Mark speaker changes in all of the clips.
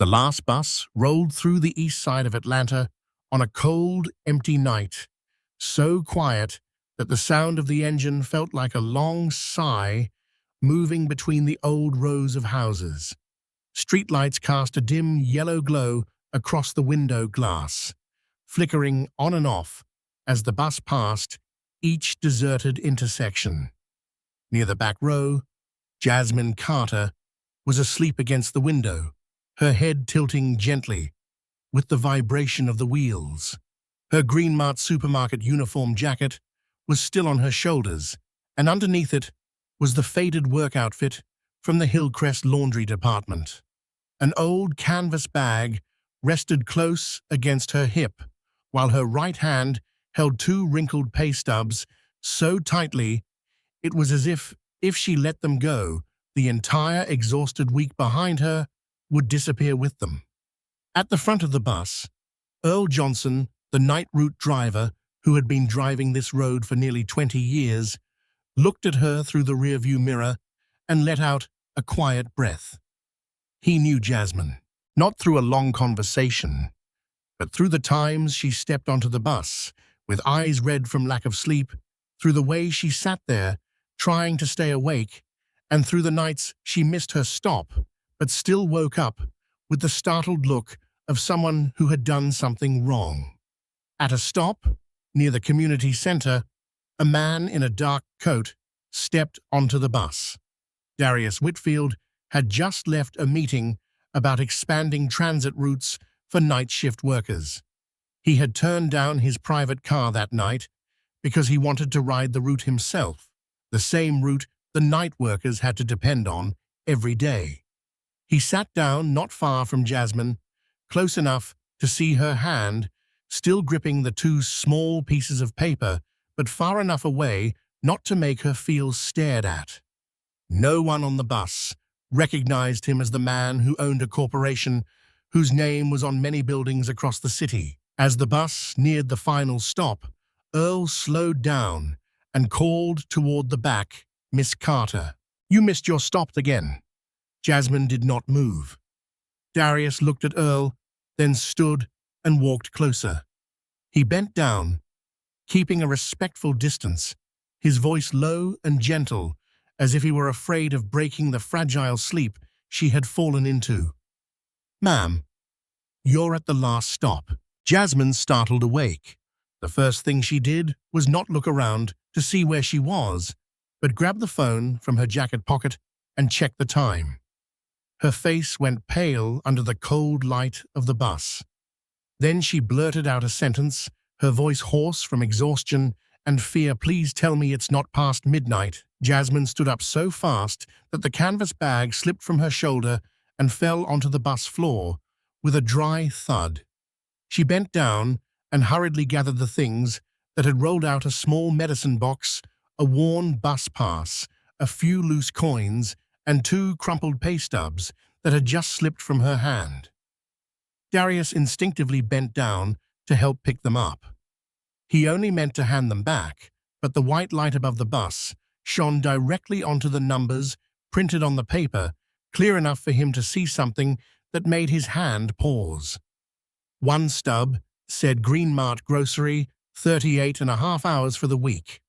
Speaker 1: The last bus rolled through the east side of Atlanta on a cold, empty night, so quiet that the sound of the engine felt like a long sigh moving between the old rows of houses. Streetlights cast a dim yellow glow across the window glass, flickering on and off as the bus passed each deserted intersection. Near the back row, Jasmine Carter was asleep against the window, her head tilting gently with the vibration of the wheels. Her Green Mart supermarket uniform jacket was still on her shoulders, and underneath it was the faded work outfit from the Hillcrest laundry department. An old canvas bag rested close against her hip, while her right hand held two wrinkled pay stubs so tightly it was as if she let them go, the entire exhausted week behind her would disappear with them. At the front of the bus, Earl Johnson, the night route driver who had been driving this road for nearly 20 years, looked at her through the rearview mirror and let out a quiet breath. He knew Jasmine, not through a long conversation, but through the times she stepped onto the bus, with eyes red from lack of sleep, through the way she sat there, trying to stay awake, and through the nights she missed her stop, but still woke up with the startled look of someone who had done something wrong. At a stop, near the community center, a man in a dark coat stepped onto the bus. Darius Whitfield had just left a meeting about expanding transit routes for night shift workers. He had turned down his private car that night because he wanted to ride the route himself, the same route the night workers had to depend on every day. He sat down not far from Jasmine, close enough to see her hand, still gripping the two small pieces of paper, but far enough away not to make her feel stared at. No one on the bus recognized him as the man who owned a corporation whose name was on many buildings across the city. As the bus neared the final stop, Earl slowed down and called toward the back, "Miss Carter, you missed your stop again." Jasmine did not move. Darius looked at Earl, then stood and walked closer. He bent down, keeping a respectful distance, his voice low and gentle, as if he were afraid of breaking the fragile sleep she had fallen into. "Ma'am, you're at the last stop." Jasmine startled awake. The first thing she did was not look around to see where she was, but grab the phone from her jacket pocket and check the time. Her face went pale under the cold light of the bus. Then she blurted out a sentence, her voice hoarse from exhaustion and fear. "Please tell me it's not past midnight." Jasmine stood up so fast that the canvas bag slipped from her shoulder and fell onto the bus floor with a dry thud. She bent down and hurriedly gathered the things that had rolled out: a small medicine box, a worn bus pass, a few loose coins, and two crumpled pay stubs that had just slipped from her hand. Darius instinctively bent down to help pick them up. He only meant to hand them back, but the white light above the bus shone directly onto the numbers printed on the paper, clear enough for him to see something that made his hand pause. One stub said Green Mart Grocery, 38.5 hours for the week.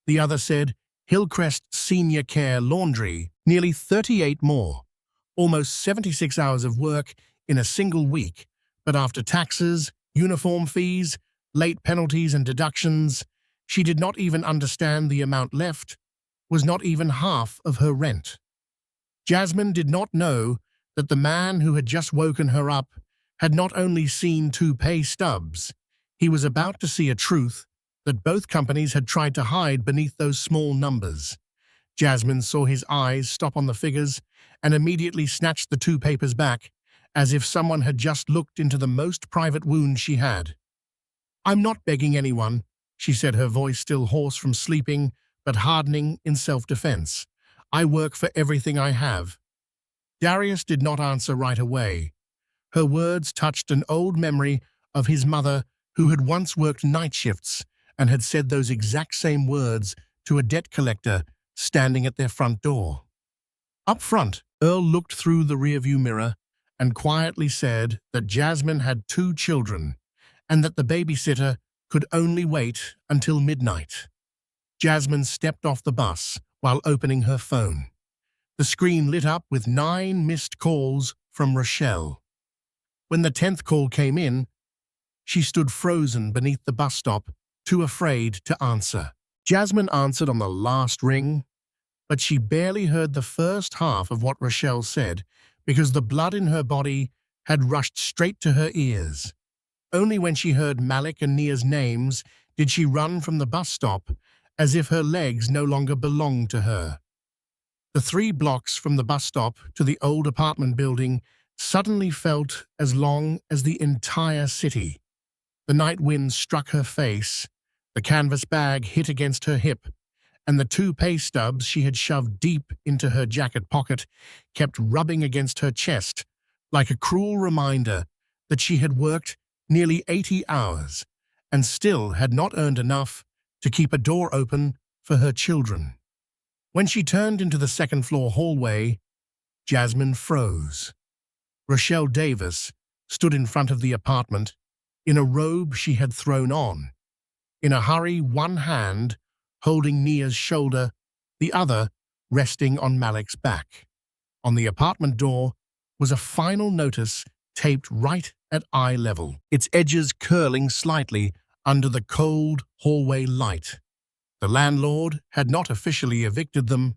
Speaker 1: The other said Hillcrest Senior Care Laundry, nearly 38 more. Almost 76 hours of work in a single week, but after taxes, uniform fees, late penalties and deductions, she did not even understand the amount left was not even half of her rent. Jasmine did not know that the man who had just woken her up had not only seen two pay stubs, he was about to see a truth that both companies had tried to hide beneath those small numbers. Jasmine saw his eyes stop on the figures and immediately snatched the two papers back, as if someone had just looked into the most private wound she had. "I'm not begging anyone," she said, her voice still hoarse from sleeping, but hardening in self-defense. "I work for everything I have." Darius did not answer right away. Her words touched an old memory of his mother, who had once worked night shifts and had said those exact same words to a debt collector standing at their front door. Up front, Earl looked through the rearview mirror and quietly said that Jasmine had 2 children and that the babysitter could only wait until midnight. Jasmine stepped off the bus while opening her phone. The screen lit up with 9 missed calls from Rochelle. When the 10th call came in, she stood frozen beneath the bus stop, too afraid to answer. Jasmine answered on the last ring, but she barely heard the first half of what Rochelle said because the blood in her body had rushed straight to her ears. Only when she heard Malik and Nia's names did she run from the bus stop as if her legs no longer belonged to her. The 3 blocks from the bus stop to the old apartment building suddenly felt as long as the entire city. The night wind struck her face, the canvas bag hit against her hip, and the 2 pay stubs she had shoved deep into her jacket pocket kept rubbing against her chest like a cruel reminder that she had worked nearly 80 hours and still had not earned enough to keep a door open for her children. When she turned into the second-floor hallway, Jasmine froze. Rochelle Davis stood in front of the apartment in a robe she had thrown on. In a hurry, one hand holding Nia's shoulder, the other resting on Malik's back. On the apartment door was a final notice taped right at eye level, its edges curling slightly under the cold hallway light. The landlord had not officially evicted them,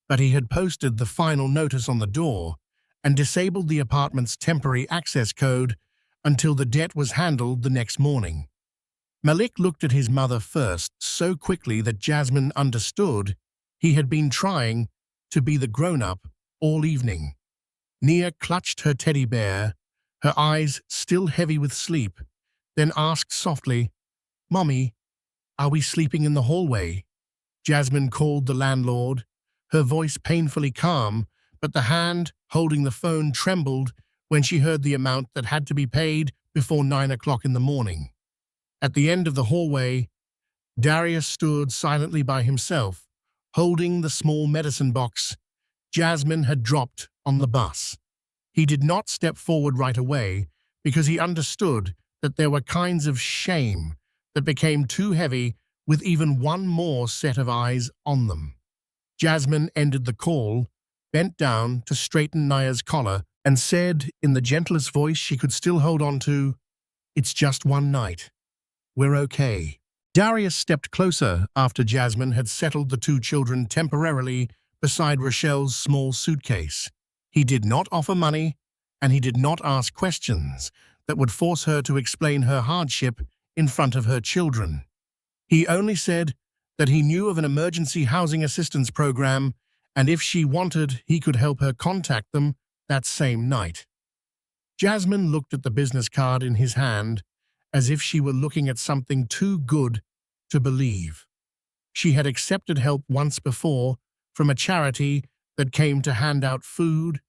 Speaker 1: but he had posted the final notice on the door and disabled the apartment's temporary access code until the debt was handled the next morning. Malik looked at his mother first so quickly that Jasmine understood he had been trying to be the grown-up all evening. Nia clutched her teddy bear, her eyes still heavy with sleep, then asked softly, "Mommy, are we sleeping in the hallway?" Jasmine called the landlord, her voice painfully calm, but the hand holding the phone trembled when she heard the amount that had to be paid before 9 o'clock in the morning. At the end of the hallway, Darius stood silently by himself, holding the small medicine box Jasmine had dropped on the bus. He did not step forward right away because he understood that there were kinds of shame that became too heavy with even one more set of eyes on them. Jasmine ended the call, bent down to straighten Nia's collar, and said in the gentlest voice she could still hold on to, "It's just one night. We're okay." Darius stepped closer after Jasmine had settled the 2 children temporarily beside Rochelle's small suitcase. He did not offer money, and he did not ask questions that would force her to explain her hardship in front of her children. He only said that he knew of an emergency housing assistance program, and if she wanted, he could help her contact them that same night. Jasmine looked at the business card in his hand as if she were looking at something too good to believe. She had accepted help once before from a charity that came to hand out food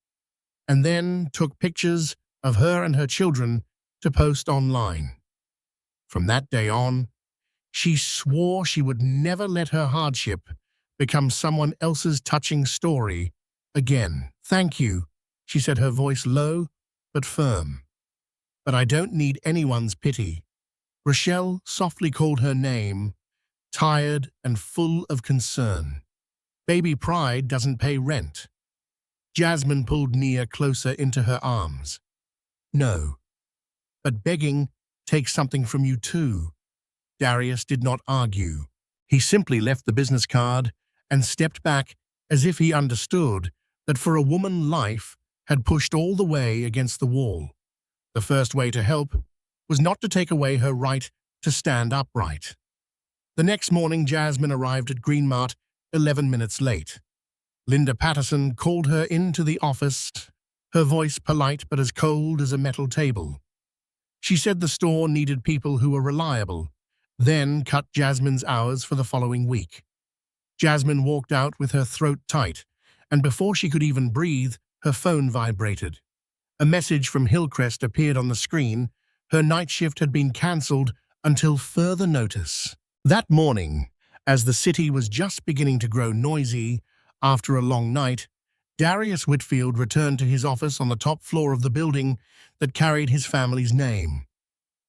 Speaker 1: and then took pictures of her and her children to post online. From that day on, she swore she would never let her hardship become someone else's touching story again. "Thank you," she said, her voice low but firm. "But I don't need anyone's pity." Rochelle softly called her name, tired and full of concern. Baby pride doesn't pay rent. Jasmine pulled Nia closer into her arms. "No, but begging takes something from you too." Darius did not argue. He simply left the business card and stepped back as if he understood that for a woman life had pushed all the way against the wall. The first way to help was not to take away her right to stand upright. The next morning, Jasmine arrived at Green Mart 11 minutes late. Linda Patterson called her into the office, her voice polite but as cold as a metal table. She said the store needed people who were reliable, then cut Jasmine's hours for the following week. Jasmine walked out with her throat tight, and before she could even breathe, her phone vibrated. A message from Hillcrest appeared on the screen. Her night shift had been cancelled until further notice. That morning, as the city was just beginning to grow noisy after a long night, Darius Whitfield returned to his office on the top floor of the building that carried his family's name.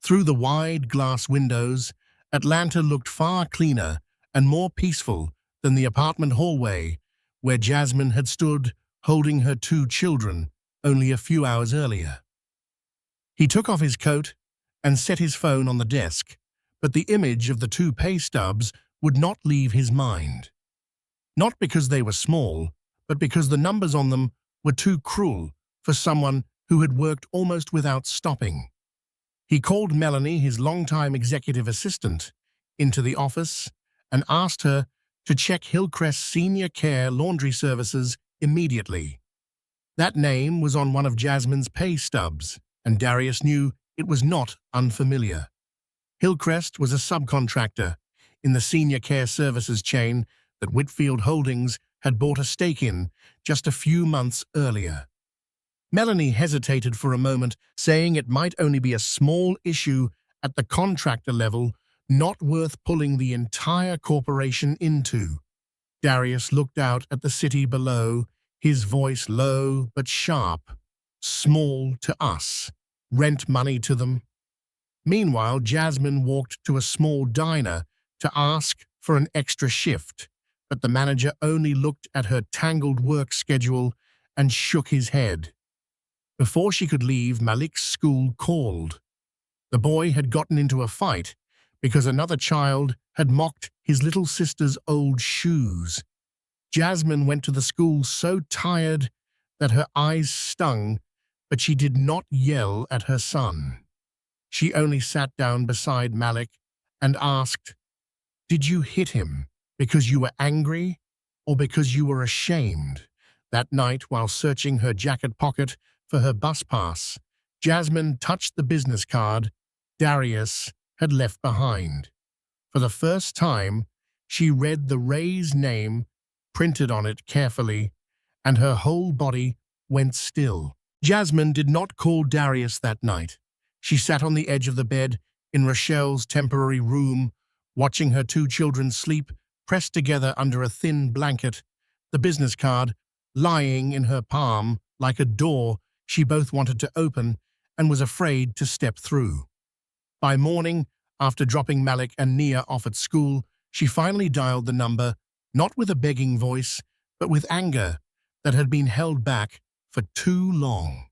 Speaker 1: Through the wide glass windows, Atlanta looked far cleaner and more peaceful than the apartment hallway where Jasmine had stood holding her two children only a few hours earlier. He took off his coat and set his phone on the desk, but the image of the two pay stubs would not leave his mind. Not because they were small, but because the numbers on them were too cruel for someone who had worked almost without stopping. He called Melanie, his longtime executive assistant, into the office and asked her to check Hillcrest Senior Care Laundry Services immediately. That name was on one of Jasmine's pay stubs, and Darius knew it was not unfamiliar. Hillcrest was a subcontractor in the senior care services chain that Whitfield Holdings had bought a stake in just a few months earlier. Melanie hesitated for a moment, saying it might only be a small issue at the contractor level, not worth pulling the entire corporation into. Darius looked out at the city below, his voice low but sharp. Small to us. Rent money to them. Meanwhile, Jasmine walked to a small diner to ask for an extra shift, but the manager only looked at her tangled work schedule and shook his head. Before she could leave, Malik's school called. The boy had gotten into a fight because another child had mocked his little sister's old shoes. Jasmine went to the school so tired that her eyes stung, but she did not yell at her son. She only sat down beside Malik and asked, "Did you hit him because you were angry or because you were ashamed?" That night, while searching her jacket pocket for her bus pass, Jasmine touched the business card Darius had left behind. For the first time, she read the Ray's name printed on it carefully, and her whole body went still. Jasmine did not call Darius that night. She sat on the edge of the bed in Rochelle's temporary room, watching her two children sleep pressed together under a thin blanket, the business card lying in her palm like a door she both wanted to open and was afraid to step through. By morning, after dropping Malik and Nia off at school, she finally dialed the number, not with a begging voice, but with anger that had been held back for too long.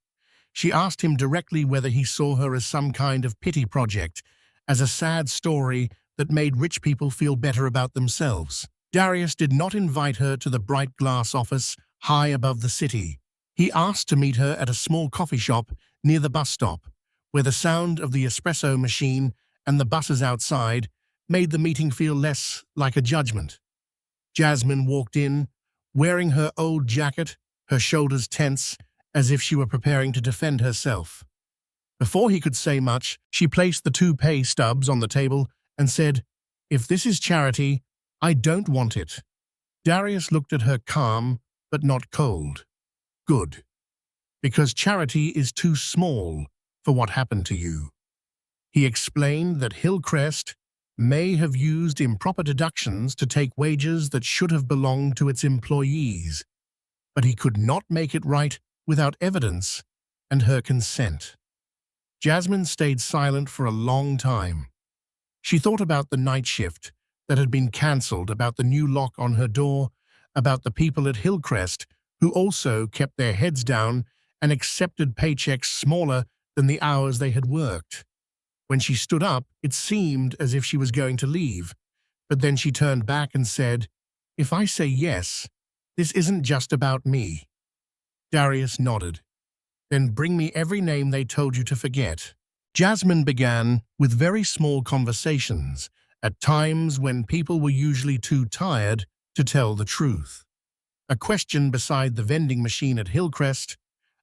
Speaker 1: She asked him directly whether he saw her as some kind of pity project, as a sad story that made rich people feel better about themselves. Darius did not invite her to the bright glass office high above the city. He asked to meet her at a small coffee shop near the bus stop, where the sound of the espresso machine and the buses outside made the meeting feel less like a judgment. Jasmine walked in, wearing her old jacket, her shoulders tense, as if she were preparing to defend herself. Before he could say much, she placed the two pay stubs on the table and said, "If this is charity, I don't want it." Darius looked at her calm, but not cold. "Good. Because charity is too small for what happened to you." He explained that Hillcrest may have used improper deductions to take wages that should have belonged to its employees, but he could not make it right without evidence and her consent. Jasmine stayed silent for a long time. She thought about the night shift that had been cancelled, about the new lock on her door, about the people at Hillcrest who also kept their heads down and accepted paychecks smaller than the hours they had worked. When she stood up, it seemed as if she was going to leave, but then she turned back and said, "If I say yes, this isn't just about me." Darius nodded. "Then bring me every name they told you to forget." Jasmine began with very small conversations, at times when people were usually too tired to tell the truth. A question beside the vending machine at Hillcrest,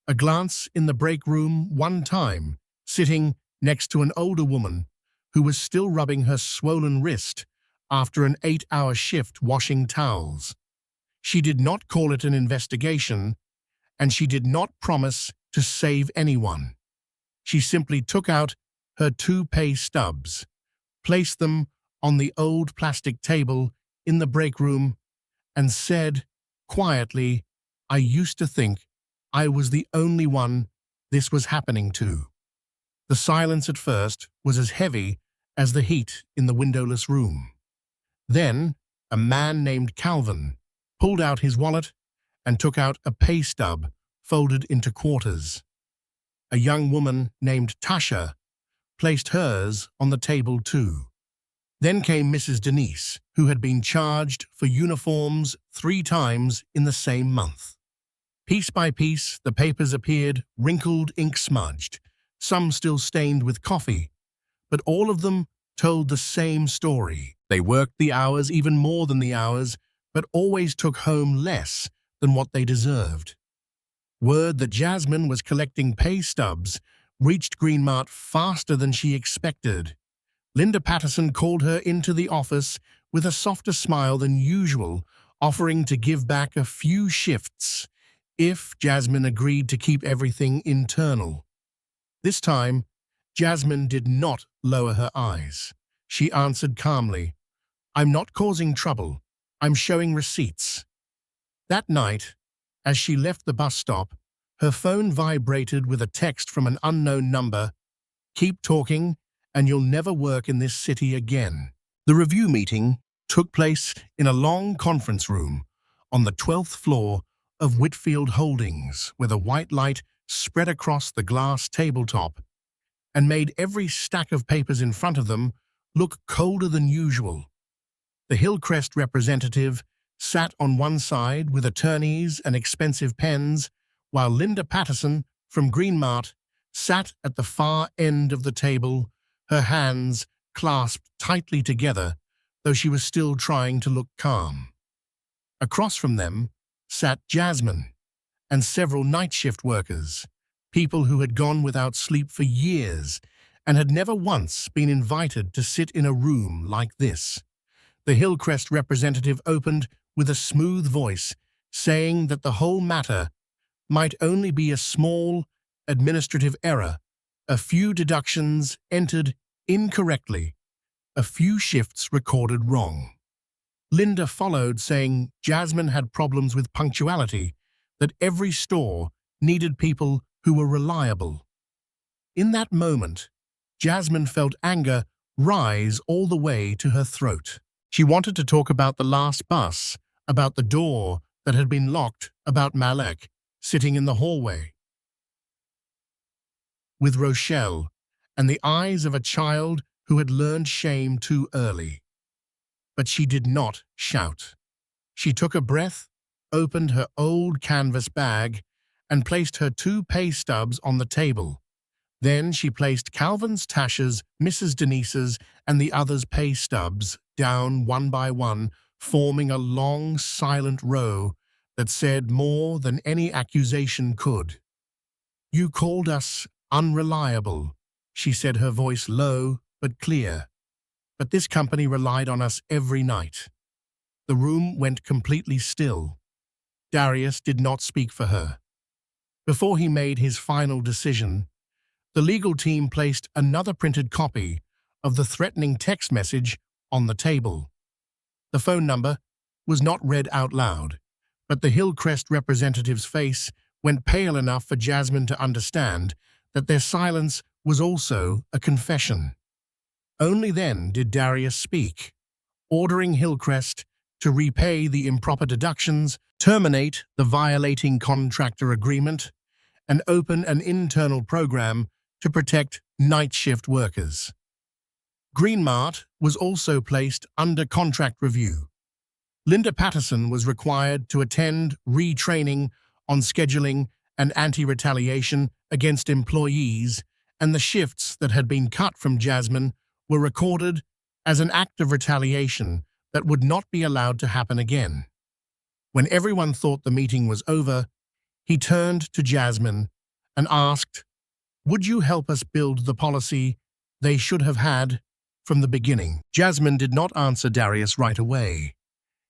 Speaker 1: a glance in the break room one time, sitting next to an older woman who was still rubbing her swollen wrist after an 8-hour shift washing towels. She did not call it an investigation, and she did not promise to save anyone. She simply took out her two pay stubs, placed them on the old plastic table in the break room, and said quietly, I used to think I was the only one this was happening to. The silence at first was as heavy as the heat in the windowless room. Then, a man named Calvin pulled out his wallet and took out a pay stub folded into quarters. A young woman named Tasha placed hers on the table too. Then came Mrs. Denise, who had been charged for uniforms 3 times in the same month. Piece by piece, the papers appeared, wrinkled, ink-smudged, some still stained with coffee, but all of them told the same story. They worked the hours, even more than the hours, but always took home less than what they deserved. Word that Jasmine was collecting pay stubs reached Greenmart faster than she expected. Linda Patterson called her into the office with a softer smile than usual, offering to give back a few shifts if Jasmine agreed to keep everything internal. This time, Jasmine did not lower her eyes. She answered calmly, "I'm not causing trouble. I'm showing receipts." That night, as she left the bus stop, her phone vibrated with a text from an unknown number. "Keep talking, and you'll never work in this city again." The review meeting took place in a long conference room on the 12th floor of Whitfield Holdings, where the white light spread across the glass tabletop and made every stack of papers in front of them look colder than usual. The Hillcrest representative sat on one side with attorneys and expensive pens, while Linda Patterson from Greenmart sat at the far end of the table, her hands clasped tightly together, though she was still trying to look calm. Across from them sat Jasmine and several night shift workers, people who had gone without sleep for years and had never once been invited to sit in a room like this. The Hillcrest representative opened with a smooth voice, saying that the whole matter might only be a small administrative error, a few deductions entered incorrectly, a few shifts recorded wrong. Linda followed, saying Jasmine had problems with punctuality, that every store needed people who were reliable. In that moment, Jasmine felt anger rise all the way to her throat. She wanted to talk about the last bus, about the door that had been locked, about Malik sitting in the hallway with Rochelle, and the eyes of a child who had learned shame too early. But she did not shout. She took a breath, opened her old canvas bag, and placed her 2 pay stubs on the table. Then she placed Calvin's, Tasha's, Mrs. Denise's, and the others' pay stubs down one by one, forming a long, silent row that said more than any accusation could. "You called us unreliable," she said, her voice low but clear. "But this company relied on us every night." The room went completely still. Darius did not speak for her. Before he made his final decision, the legal team placed another printed copy of the threatening text message on the table. The phone number was not read out loud, but the Hillcrest representative's face went pale enough for Jasmine to understand that their silence was also a confession. Only then did Darius speak, ordering Hillcrest to repay the improper deductions, terminate the violating contractor agreement, and open an internal program to protect night shift workers. Greenmart was also placed under contract review. Linda Patterson was required to attend retraining on scheduling and anti-retaliation against employees, and the shifts that had been cut from Jasmine were recorded as an act of retaliation that would not be allowed to happen again. When everyone thought the meeting was over, he turned to Jasmine and asked, "Would you help us build the policy they should have had from the beginning?" Jasmine did not answer Darius right away.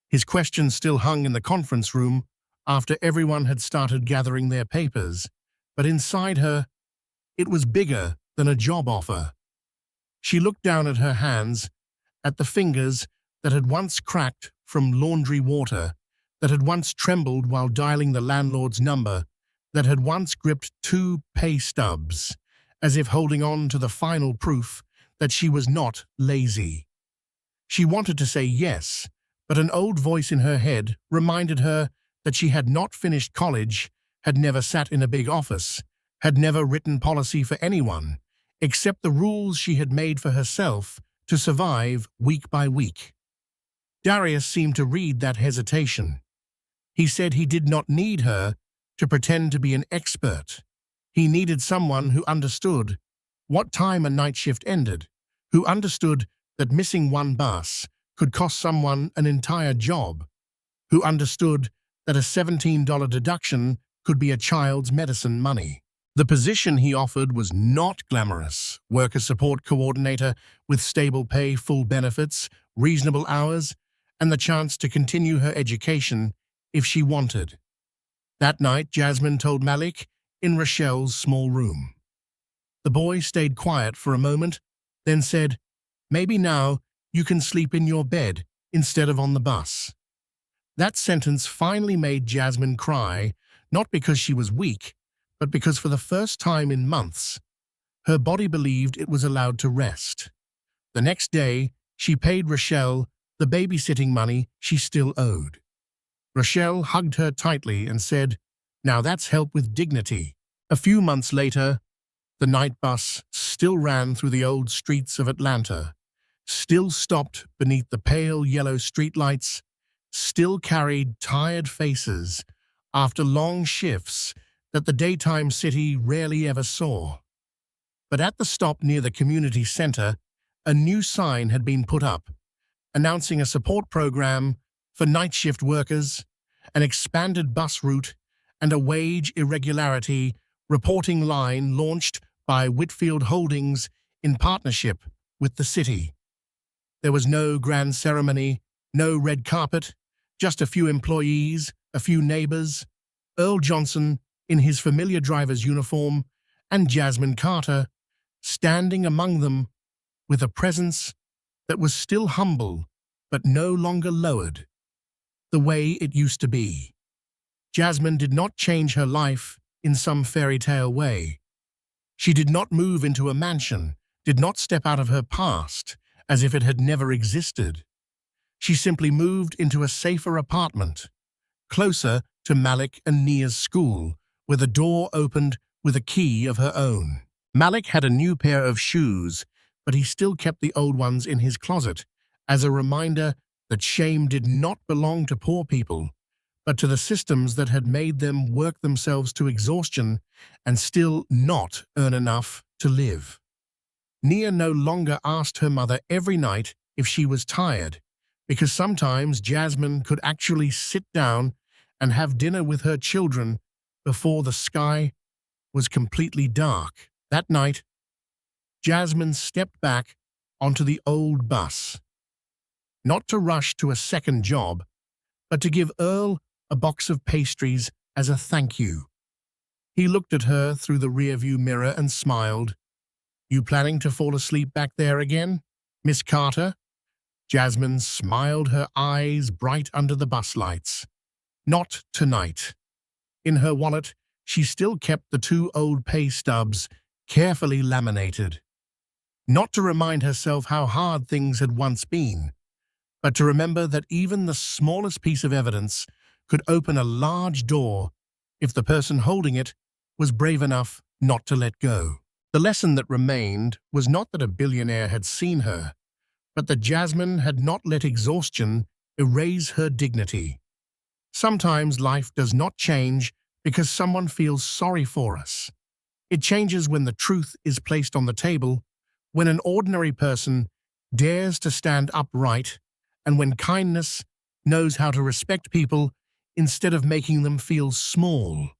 Speaker 1: His question still hung in the conference room after everyone had started gathering their papers, but inside her, it was bigger than a job offer. She looked down at her hands, at the fingers that had once cracked from laundry water, that had once trembled while dialing the landlord's number, that had once gripped 2 pay stubs, as if holding on to the final proof that she was not lazy. She wanted to say yes, but an old voice in her head reminded her that she had not finished college, had never sat in a big office, had never written policy for anyone, except the rules she had made for herself to survive week by week. Darius seemed to read that hesitation. He said he did not need her to pretend to be an expert. He needed someone who understood what time a night shift ended, who understood that missing one bus could cost someone an entire job, who understood that a $17 deduction could be a child's medicine money. The position he offered was not glamorous. Worker support coordinator with stable pay, full benefits, reasonable hours, and the chance to continue her education if she wanted. That night, Jasmine told Malik in Rochelle's small room. The boy stayed quiet for a moment, then said, "Maybe now you can sleep in your bed instead of on the bus." That sentence finally made Jasmine cry, not because she was weak, but because for the first time in months, her body believed it was allowed to rest. The next day, she paid Rochelle the babysitting money she still owed. Rochelle hugged her tightly and said, "Now that's help with dignity." A few months later, the night bus still ran through the old streets of Atlanta, still stopped beneath the pale yellow streetlights, still carried tired faces after long shifts that the daytime city rarely ever saw. But at the stop near the community center, a new sign had been put up, announcing a support program for night shift workers, an expanded bus route, and a wage irregularity reporting line launched by Whitfield Holdings in partnership with the city. There was no grand ceremony, no red carpet, just a few employees, a few neighbors, Earl Johnson in his familiar driver's uniform, and Jasmine Carter standing among them with a presence that was still humble but no longer lowered, the way it used to be. Jasmine did not change her life in some fairy tale way. She did not move into a mansion, did not step out of her past as if it had never existed. She simply moved into a safer apartment, closer to Malik and Nia's school, where the door opened with a key of her own. Malik had a new pair of shoes, but he still kept the old ones in his closet as a reminder that shame did not belong to poor people, but to the systems that had made them work themselves to exhaustion and still not earn enough to live. Nia no longer asked her mother every night if she was tired, because sometimes Jasmine could actually sit down and have dinner with her children before the sky was completely dark. That night, Jasmine stepped back onto the old bus, not to rush to a second job, but to give Earl a box of pastries as a thank you. He looked at her through the rearview mirror and smiled. "You planning to fall asleep back there again, Miss Carter?" Jasmine smiled, her eyes bright under the bus lights. "Not tonight." In her wallet, she still kept the 2 old pay stubs carefully laminated. Not to remind herself how hard things had once been, but to remember that even the smallest piece of evidence could open a large door if the person holding it was brave enough not to let go. The lesson that remained was not that a billionaire had seen her, but that Jasmine had not let exhaustion erase her dignity. Sometimes life does not change because someone feels sorry for us. It changes when the truth is placed on the table, when an ordinary person dares to stand upright, and when kindness knows how to respect people instead of making them feel small.